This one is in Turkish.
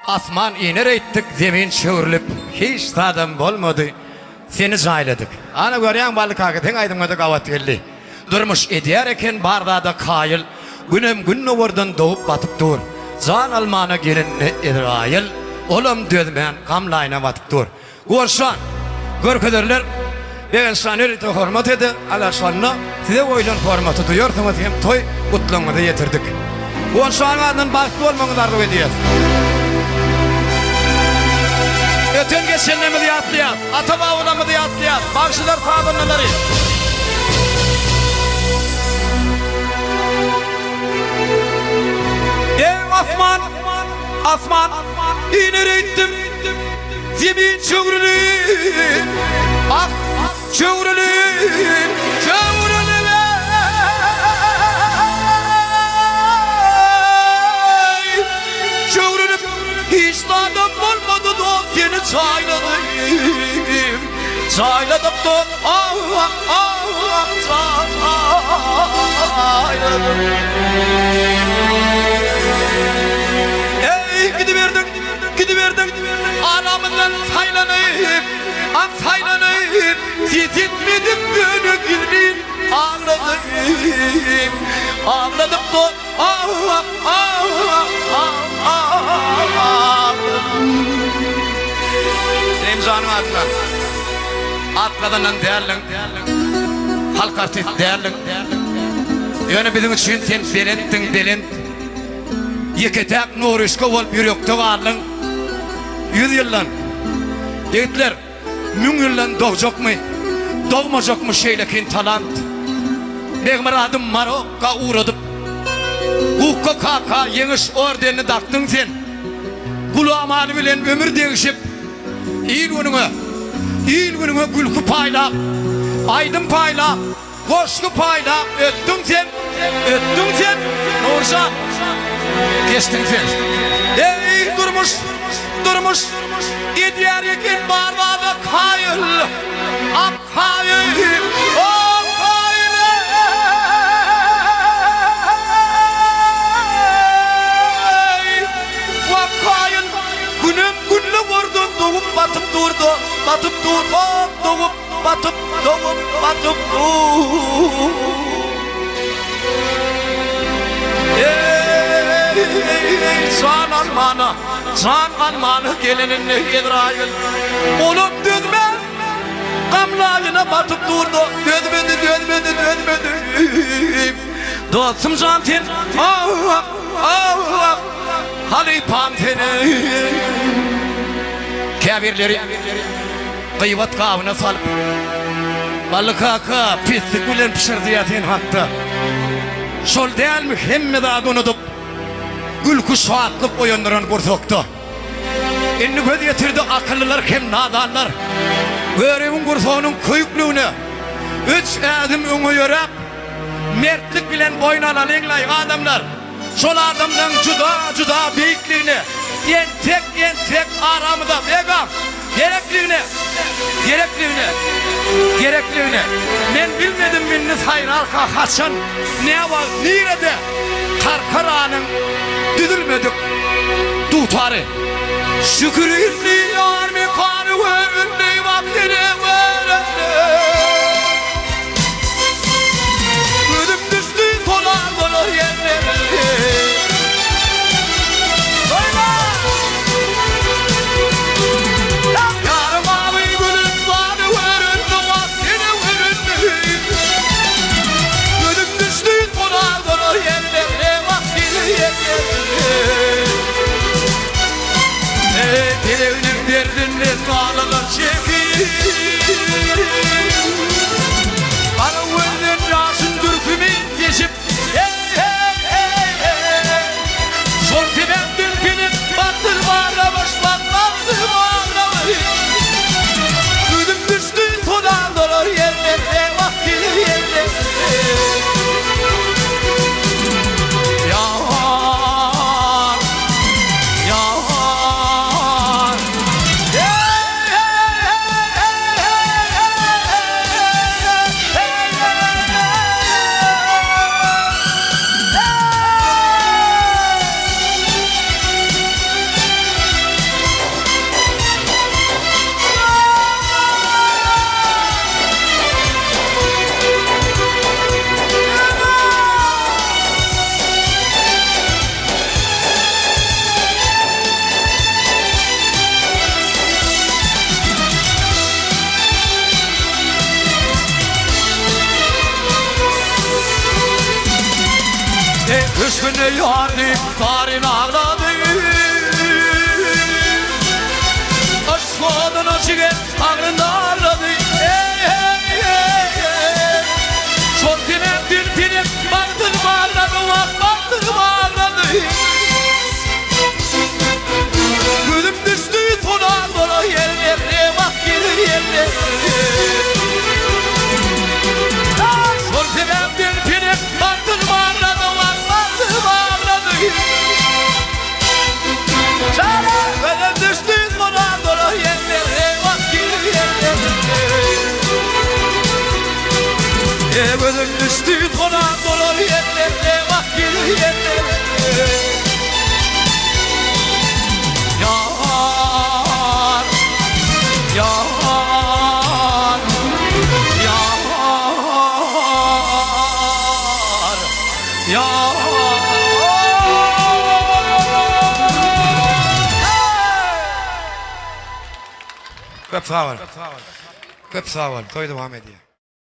Asman iner ettik, zemin çöğürlüp, hiç tadım bolmadı. Seni jayladık. Ana görýän balyk hakikaten aýdymyňda gawat geldi. Durmuş edýär eken bardada kayıl. Günem gün nowurdan dogup batyp dur. Jan almana gelinne Israil. Olam dödmän gamlaýna batyp dur. Gorşan, görkezlerler ben sanır to hormat edi. Ala şanna size oýlan hormaty duýarsyňyz hem toy gutlaňyzy ýetirdik. Gorşandan bagty bolmaňyzlar edýär. Öten geçenlerimizi yatlayat, atabağılamızı yatlayat, başçılar sağdırmaları. Ey asman, asman, iner ettim, zemin çöğrülü, çöğrülü, çöğrülü. Çöğrülü, hiç tadım olmadı da seni çayladım, çayladım da çayladım. Ey gidiverdin, anamından saylanayım, saylanayım, siz etmedim gönü gülün, ağladım, ağladım da Remzan'ın adına atladan değerlin halk artist değerlin yönü bizim için sen belenttin yeketek nuruşka ol bir yokta varlın 100 yıllan yetler 1000 yıllan doğacak mı doğmayacak mı şeylekin talant benim adım Marokka uğradıp hukka kaka yeniş ordenini taktın sen kulağımanı bilen ömür değişip İl gününe gülkü paylap, aydın paylap, koşku paylap, öttün sen, Nurcan, geçtin sen. Ey durmuş, edýär eken bardada kayıl, kayıl, kayıl. Kayıl, günüm günlü vurdun, doğup batıp durdu, doğup batıp Can almana gelinine Israil. Oğlum dödme, gamlaýyna batıp durdu, dödmedi. Dostum can sen, halipam seni. Kabirleri kıyvat kavuna salıp balık haka pislik bilen pişirdi yatin hatta şol değil mi hemme da unutup gülkü şuatlıp oyandıran kursoktu inni göz getirdi akıllılar hem nadanlar göremin kursoğunun kıyıklığını 3 adım öňe yörep mertlik bilen boynalan eňlay adamlar şol adamdan juda beýikligini yen tek aramda begam gerekliğine men bilmedim minni sayrarka haçan ne var nirede karkaranın düdülmedik tutarı şükürünni yar mekanı önünni vaktine ödüm düştü kolar yerlere Dilevine Yine yardım tarih ağladı. Aşk odana çıkıp ağrında ağladı. Şortine dil baktır bağladı. Baktır bağladı. Gözüm düştü sona yerlere bak yerlere. Şortine dil baktır bağladı. Baktır bağladı. Gözüm düştü sona yerlere bak yerlere. Gözüm düştü sona yerlere bak yerlere. Yar, yar, yar, yar. Köp sağ ol. Köp sağ ol. Toy devam ediyor.